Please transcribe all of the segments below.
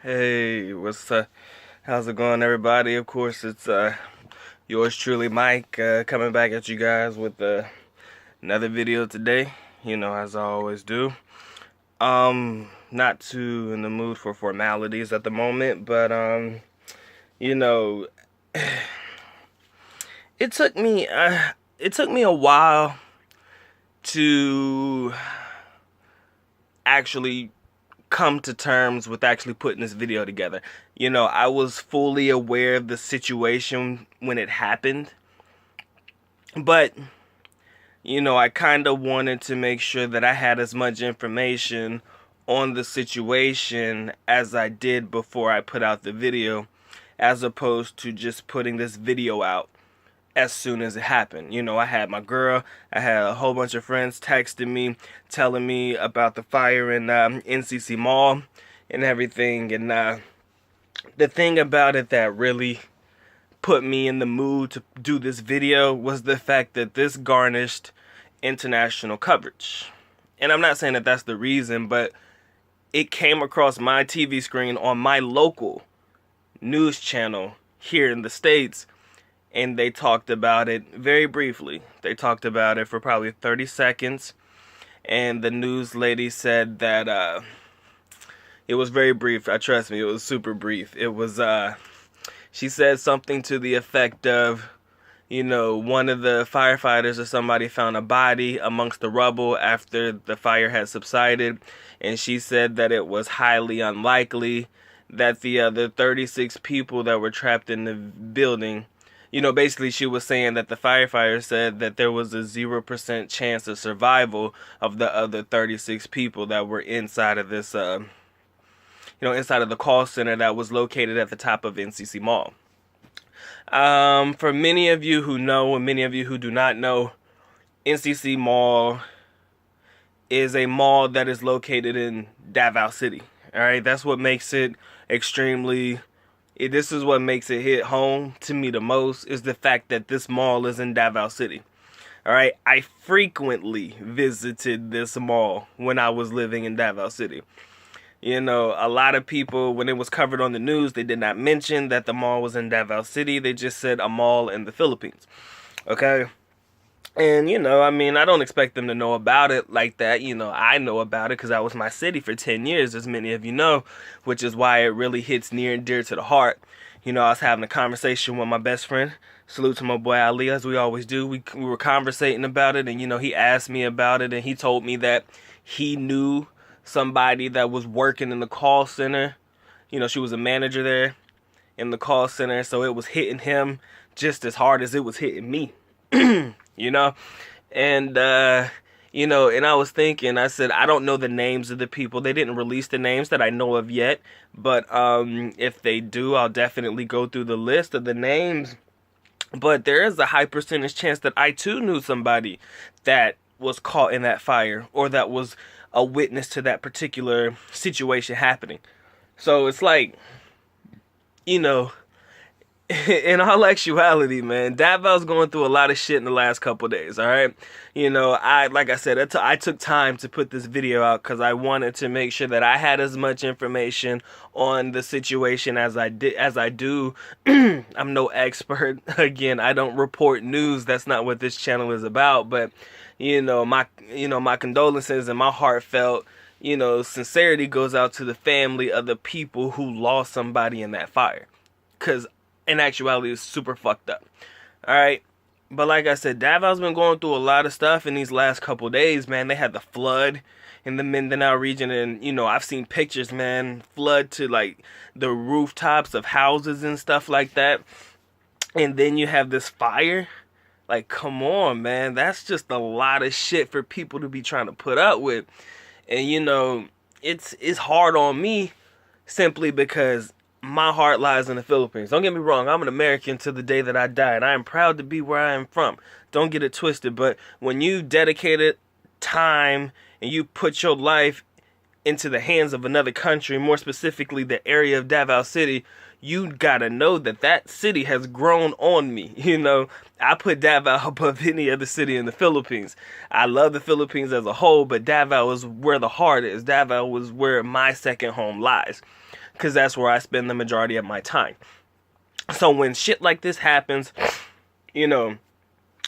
Hey, how's it going, everybody? Of course, it's yours truly, Mike, coming back at you guys with another video today. As I always do. Not too in the mood for formalities at the moment, but you know, it took me a while to actually come to terms with actually putting this video together. I was fully aware of the situation when it happened, but I kind of wanted to make sure that I had as much information on the situation as I did before I put out the video, as opposed to just putting this video out as soon as it happened. I had my girl, I had a whole bunch of friends texting me, telling me about the fire in NCCC Mall and everything. And the thing about it that really put me in the mood to do this video was the fact that this garnished international coverage. And I'm not saying that that's the reason, but it came across my TV screen on my local news channel here in the States, and they talked about it very briefly. They talked about it for probably 30 seconds, and the news lady said that it was very brief. Trust me, it was super brief. It was she said something to the effect of, one of the firefighters or somebody found a body amongst the rubble after the fire had subsided, and she said that it was highly unlikely that the other 36 people that were trapped in the building, basically she was saying that the firefighter said that there was a 0% chance of survival of the other 36 people that were inside of this, inside of the call center that was located at the top of NCC Mall. For many of you who know and many of you who do not know, NCC Mall is a mall that is located in Davao City. All right, that's what makes it this is what makes it hit home to me the most, is the fact that this mall is in Davao City. All right, I frequently visited this mall when I was living in Davao City. A lot of people, when it was covered on the news, they did not mention that the mall was in Davao City. They just said a mall in the Philippines. Okay? And, I don't expect them to know about it like that. I know about it because that was my city for 10 years, as many of you know, which is why it really hits near and dear to the heart. I was having a conversation with my best friend. Salute to my boy Ali, as we always do. We were conversating about it, and, he asked me about it, and he told me that he knew somebody that was working in the call center. She was a manager there in the call center, so it was hitting him just as hard as it was hitting me. And and I was thinking, I said, I don't know the names of the people. They didn't release the names that I know of yet, but if they do, I'll definitely go through the list of the names. But there is a high percentage chance that I too knew somebody that was caught in that fire, or that was a witness to that particular situation happening. So it's like, in all actuality, man, Davao's going through a lot of shit in the last couple of days, all right? Like I said, I took time to put this video out because I wanted to make sure that I had as much information on the situation as I do. I'm no expert. Again, I don't report news. That's not what this channel is about. But my condolences and my heartfelt, sincerity goes out to the family of the people who lost somebody in that fire. Because in actuality, it's super fucked up. Alright? But like I said, Davao's been going through a lot of stuff in these last couple days, man. They had the flood in the Mindanao region, and, I've seen pictures, man. Flood to, like, the rooftops of houses and stuff like that. And then you have this fire. Like, come on, man. That's just a lot of shit for people to be trying to put up with. And, it's hard on me simply because my heart lies in the Philippines. Don't get me wrong, I'm an American to the day that I die, and I am proud to be where I am from. Don't get it twisted, but when you dedicated time and you put your life into the hands of another country, more specifically the area of Davao City, you gotta know that that city has grown on me. I put Davao above any other city in the Philippines. I love the Philippines as a whole, but Davao is where the heart is. Davao is where my second home lies. because that's where I spend the majority of my time. So when shit like this happens, you know,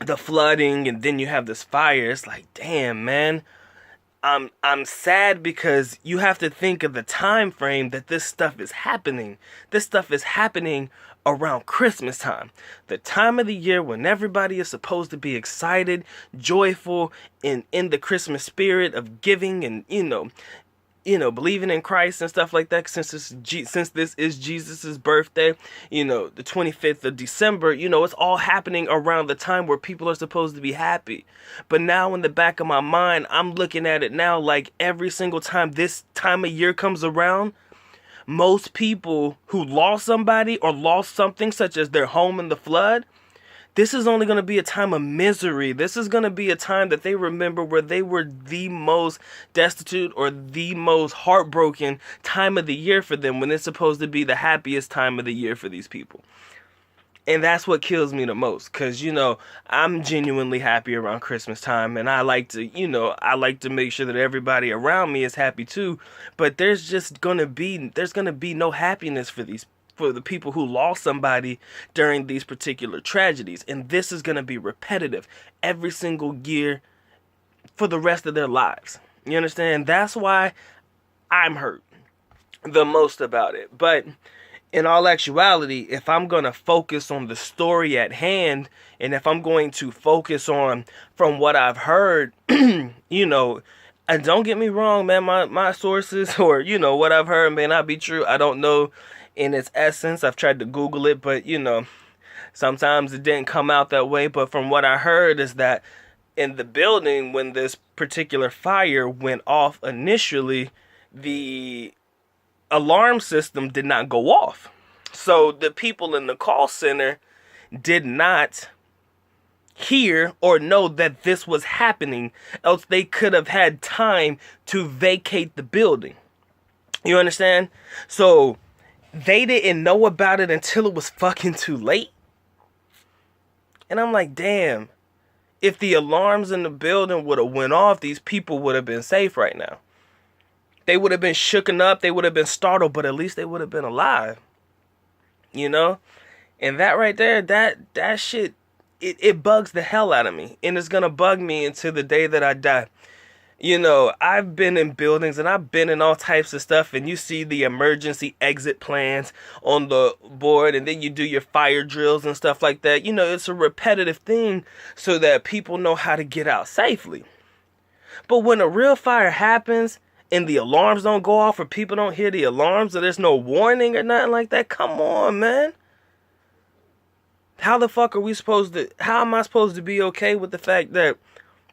the flooding, and then you have this fire, it's like, damn, man. I'm sad because you have to think of the time frame that this stuff is happening. This stuff is happening around Christmas time. The time of the year when everybody is supposed to be excited, joyful, and in the Christmas spirit of giving and, believing in Christ and stuff like that. Since this is Jesus's birthday, the 25th of December, it's all happening around the time where people are supposed to be happy. But now in the back of my mind, I'm looking at it now like every single time this time of year comes around, most people who lost somebody or lost something, such as their home in the flood, this is only going to be a time of misery. This is going to be a time that they remember where they were the most destitute or the most heartbroken time of the year for them, when it's supposed to be the happiest time of the year for these people. And that's what kills me the most, because, I'm genuinely happy around Christmas time, and I like to make sure that everybody around me is happy too. But there's going to be no happiness for the people who lost somebody during these particular tragedies. And this is going to be repetitive every single year for the rest of their lives. You understand? That's why I'm hurt the most about it. But in all actuality, if I'm going to focus on the story at hand, and if I'm going to focus on from what I've heard, and don't get me wrong, man, my sources or, what I've heard may not be true. I don't know in its essence. I've tried to Google it, but, sometimes it didn't come out that way. But from what I heard is that in the building, when this particular fire went off initially, the alarm system did not go off. So the people in the call center did not hear or know that this was happening, else they could have had time to vacate the building. You understand? So they didn't know about it until it was fucking too late. And I'm like, damn, if the alarms in the building would have went off, these people would have been safe right now. They would have been shooken up, they would have been startled, but at least they would have been alive. And that right there, that shit, it bugs the hell out of me. And it's gonna bug me until the day that I die. I've been in buildings and I've been in all types of stuff, and you see the emergency exit plans on the board, and then you do your fire drills and stuff like that. It's a repetitive thing so that people know how to get out safely. But when a real fire happens and the alarms don't go off, or people don't hear the alarms, or there's no warning or nothing like that, come on, man. How am I supposed to be okay with the fact that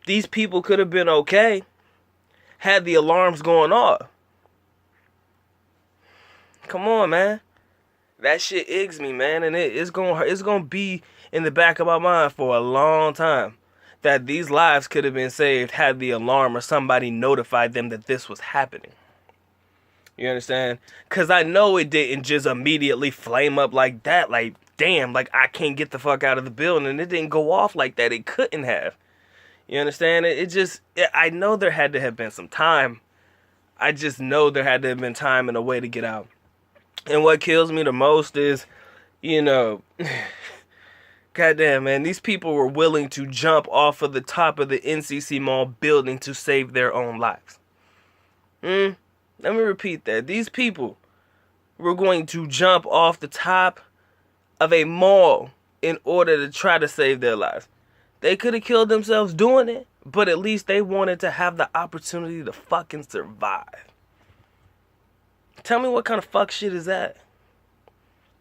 these people could have been okay had the alarms going off? Come on, man. That shit eggs me, man, and it's gonna be in the back of my mind for a long time that these lives could have been saved had the alarm or somebody notified them that this was happening. You understand? Because I know it didn't just immediately flame up like that. Like, damn, like I can't get the fuck out of the building. And it didn't go off like that. It couldn't have. You understand? I know there had to have been some time. I just know there had to have been time and a way to get out. And what kills me the most is, goddamn, man, these people were willing to jump off of the top of the NCCC mall building to save their own lives. Let me repeat that. These people were going to jump off the top of a mall in order to try to save their lives. They could have killed themselves doing it, but at least they wanted to have the opportunity to fucking survive. Tell me what kind of fuck shit is that?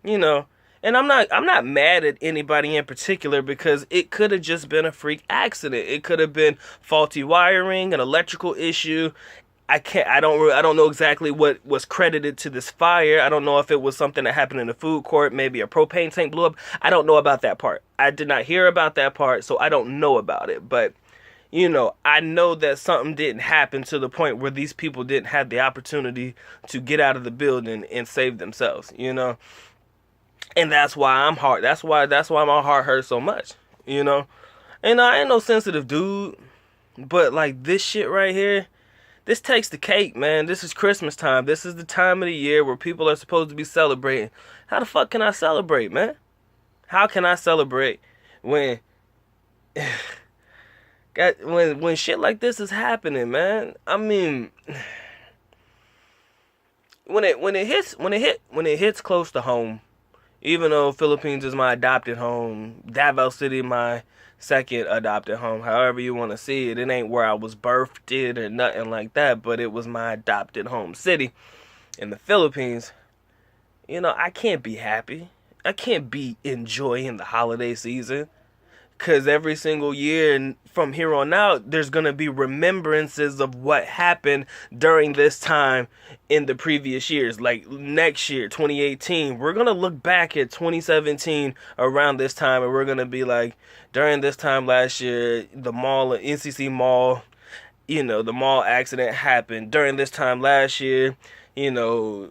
And I'm not mad at anybody in particular, because it could have just been a freak accident. It could have been faulty wiring, an electrical issue. I don't know exactly what was credited to this fire. I don't know if it was something that happened in the food court, maybe a propane tank blew up. I don't know about that part. I did not hear about that part, so I don't know about it. But I know that something didn't happen to the point where these people didn't have the opportunity to get out of the building and save themselves, And that's why I'm hard. That's why my heart hurts so much, And I ain't no sensitive dude, but like this shit right here, this takes the cake, man. This is Christmas time. This is the time of the year where people are supposed to be celebrating. How the fuck can I celebrate, man? How can I celebrate when when shit like this is happening, man? I mean, when it hits close to home, even though Philippines is my adopted home, Davao City my second adopted home, however you want to see it. It ain't where I was birthed or nothing like that, but it was my adopted home city in the Philippines. You know, I can't be happy. I can't be enjoying the holiday season. Because every single year and from here on out, there's going to be remembrances of what happened during this time in the previous years. Like next year, 2018, we're going to look back at 2017 around this time. And we're going to be like, during this time last year, the mall, NCCC mall, you know, the mall accident happened. During this time last year, you know,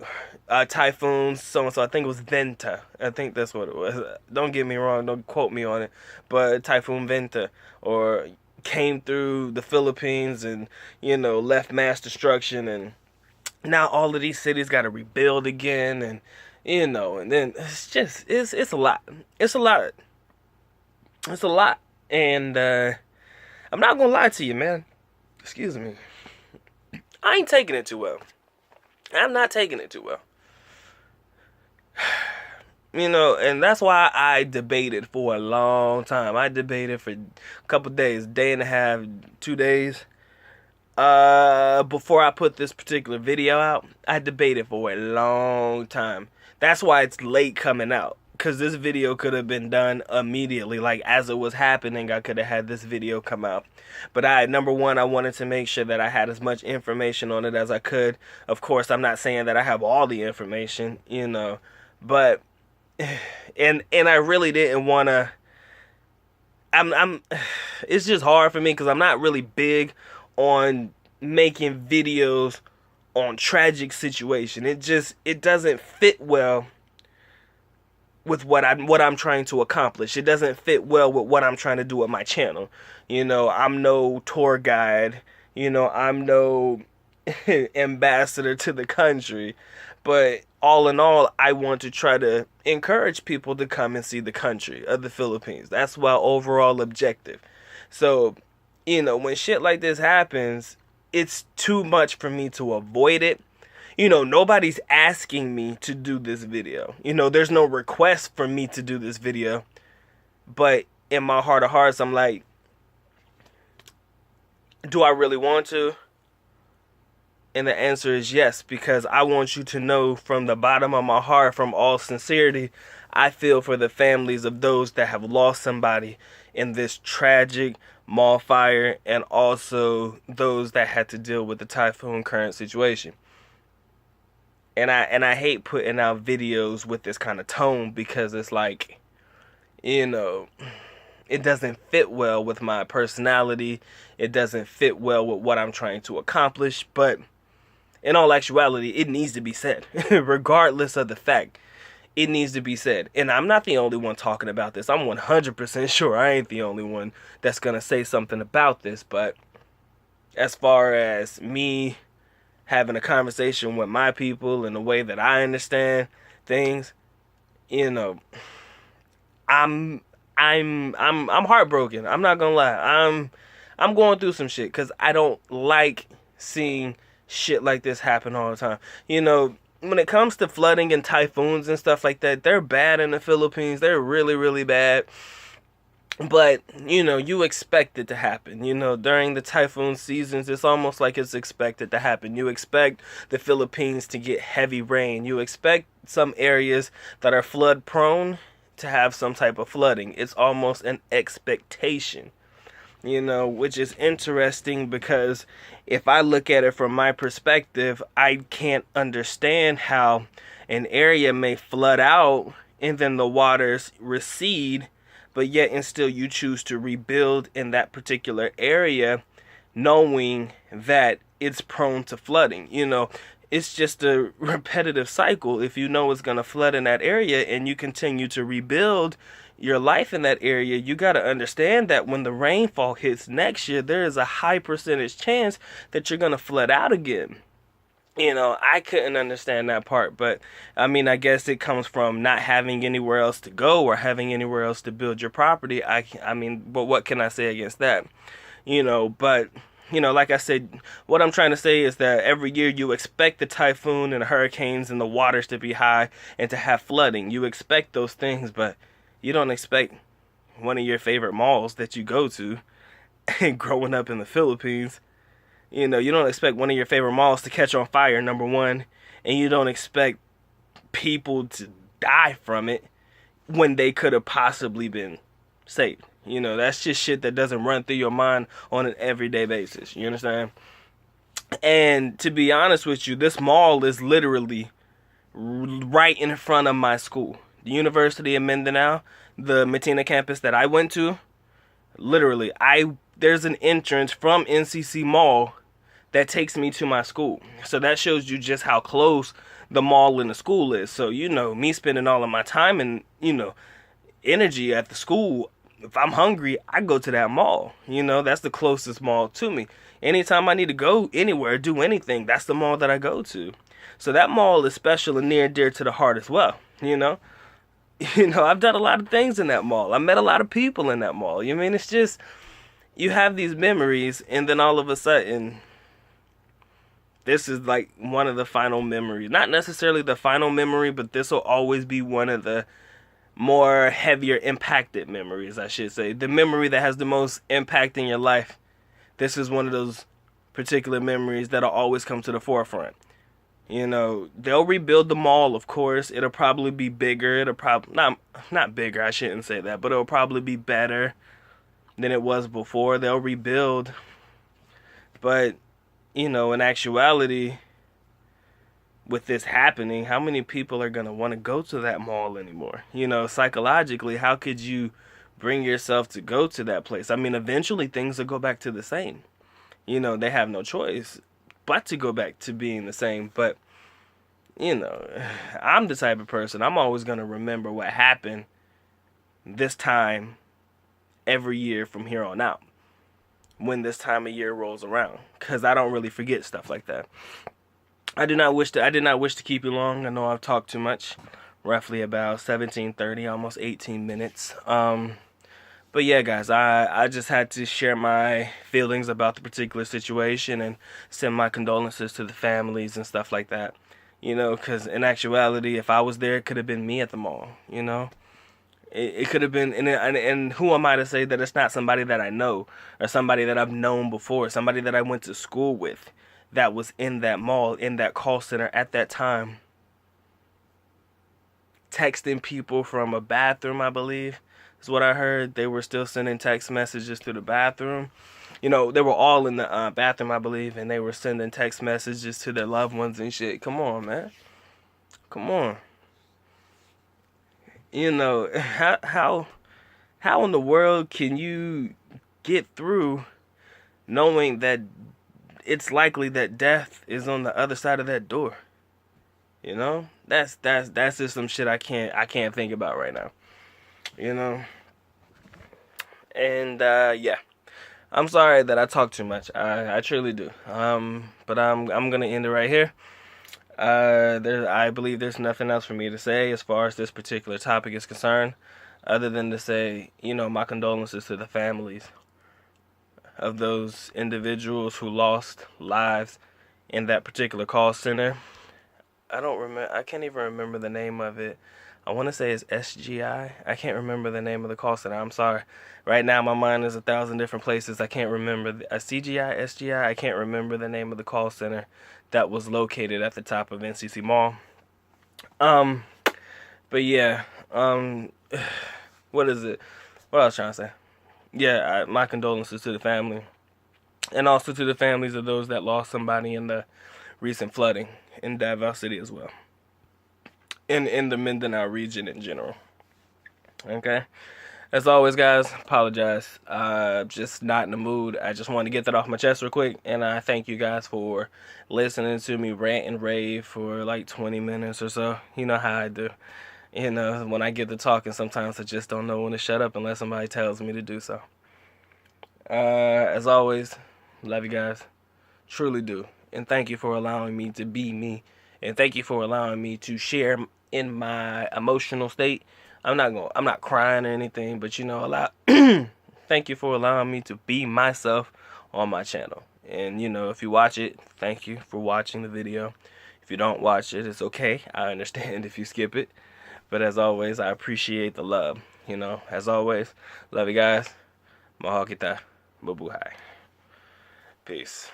Typhoon so-and-so, I think it was Vinta. I think that's what it was. Don't get me wrong, don't quote me on it. But Typhoon VINTA, or came through the Philippines and, you know, left mass destruction. And now all of these cities got to rebuild again. And, you know, and then it's just, it's a lot. It's a lot. It's a lot. And I'm not going to lie to you, man. Excuse me. I ain't taking it too well. I'm not taking it too well. You know, and that's why I debated for a long time. I debated for a couple days, day and a half, 2 days. Before I put this particular video out, I debated for a long time. That's why it's late coming out. Because this video could have been done immediately. Like, as it was happening, I could have had this video come out. But number one, I wanted to make sure that I had as much information on it as I could. Of course, I'm not saying that I have all the information, you know. But, and I really didn't want to, it's just hard for me because I'm not really big on making videos on tragic situation. It doesn't fit well with what I'm trying to accomplish. It doesn't fit well with what I'm trying to do with my channel. You know, I'm no tour guide. You know, I'm no ambassador to the country. But all in all, I want to try to encourage people to come and see the country of the Philippines. That's my overall objective. So, you know, when shit like this happens, it's too much for me to avoid it. You know, nobody's asking me to do this video. You know, there's no request for me to do this video. But in my heart of hearts, I'm like, do I really want to? And the answer is yes, because I want you to know from the bottom of my heart, from all sincerity, I feel for the families of those that have lost somebody in this tragic mall fire, and also those that had to deal with the typhoon current situation. And I hate putting out videos with this kind of tone because it's like, you know, it doesn't fit well with my personality. It doesn't fit well with what I'm trying to accomplish. But in all actuality, it needs to be said. Regardless of the fact, it needs to be said. And I'm not the only one talking about this. I'm 100% sure I ain't the only one that's going to say something about this. But as far as me having a conversation with my people in the way that I understand things, you know, I'm heartbroken. I'm not gonna lie. I'm going through some shit because I don't like seeing shit like this happen all the time. You know, when it comes to flooding and typhoons and stuff like that, they're bad in the Philippines. They're really, really bad. But, you know, you expect it to happen. You know, during the typhoon seasons, it's almost like it's expected to happen. You expect the Philippines to get heavy rain. You expect some areas that are flood prone to have some type of flooding. It's almost an expectation, you know, which is interesting because if I look at it from my perspective, I can't understand how an area may flood out and then the waters recede, but yet and still you choose to rebuild in that particular area knowing that it's prone to flooding. You know, it's just a repetitive cycle. If you know it's going to flood in that area and you continue to rebuild, your life in that area, you got to understand that when the rainfall hits next year, there is a high percentage chance that you're going to flood out again. I couldn't understand that part, but I mean, I guess it comes from not having anywhere else to go or having anywhere else to build your property. I mean, but what can I say against that? But like I said, what I'm trying to say is that every year you expect the typhoon and the hurricanes and the waters to be high and to have flooding. You expect those things, but you don't expect one of your favorite malls that you go to growing up in the Philippines. You don't expect one of your favorite malls to catch on fire, number one, and you don't expect people to die from it when they could have possibly been saved. That's just shit that doesn't run through your mind on an everyday basis. You understand? And to be honest with you, this mall is literally right in front of my school. The University of Mindanao, the Matina campus that I went to, literally, there's an entrance from NCC Mall that takes me to my school. So that shows you just how close the mall and the school is. So, me spending all of my time and, energy at the school, if I'm hungry, I go to that mall. That's the closest mall to me. Anytime I need to go anywhere, do anything, that's the mall that I go to. So that mall is special and near and dear to the heart as well, I've done a lot of things in that mall. I met a lot of people in that mall. It's just, you have these memories, and then all of a sudden, this is like one of the final memories. Not necessarily the final memory, but this will always be one of the more heavier impacted memories, I should say. The memory that has the most impact in your life. This is one of those particular memories that'll always come to the forefront. They'll rebuild the mall, of course. It'll probably be bigger. It'll probably, not bigger, I shouldn't say that, but it'll probably be better than it was before. They'll rebuild. But in actuality, with this happening, how many people are going to want to go to that mall anymore? Psychologically, how could you bring yourself to go to that place? I mean, eventually things will go back to the same. They have no choice but to go back to being the same. But, I'm the type of person, I'm always going to remember what happened this time every year from here on out, when this time of year rolls around, because I don't really forget stuff like that. I did not wish to keep you long. I know I've talked too much, roughly about 17:30, almost 18 minutes. But yeah, guys, I just had to share my feelings about the particular situation and send my condolences to the families and stuff like that. Because in actuality, if I was there, it could have been me at the mall. It could have been, and who am I to say that it's not somebody that I know or somebody that I've known before, somebody that I went to school with that was in that mall, in that call center at that time, texting people from a bathroom, I believe, is what I heard. They were still sending text messages to the bathroom. They were all in the bathroom, I believe, and they were sending text messages to their loved ones and shit. Come on, man. Come on. How in the world can you get through knowing that it's likely that death is on the other side of that door? That's just some shit I can't think about right now. And yeah, I'm sorry that I talk too much. I truly do. But I'm gonna end it right here. I believe there's nothing else for me to say as far as this particular topic is concerned, other than to say, my condolences to the families of those individuals who lost lives in that particular call center. I can't even remember the name of it. I want to say it's SGI. I can't remember the name of the call center. I'm sorry. Right now, my mind is 1,000 different places. I can't remember. A CGI, SGI, I can't remember the name of the call center that was located at the top of NCC Mall. But yeah, what is it? What I was trying to say? Yeah, my condolences to the family. And also to the families of those that lost somebody in the recent flooding in Davao City as well. In the Mindanao region in general. Okay? As always, guys, apologize. Just not in the mood. I just wanted to get that off my chest real quick. And I thank you guys for listening to me rant and rave for like 20 minutes or so. You know how I do. You know, when I get to talking, sometimes I just don't know when to shut up unless somebody tells me to do so. As always, love you guys. Truly do. And thank you for allowing me to be me. And thank you for allowing me to share in my emotional state. I'm not crying or anything, but you know, thank you for allowing me to be myself on my channel. And you know, if you watch it, thank you for watching the video. If you don't watch it, it's okay. I understand if you skip it. But as always, I appreciate the love. You know, as always, love you guys. Mahal kita. Mabuhay. Peace.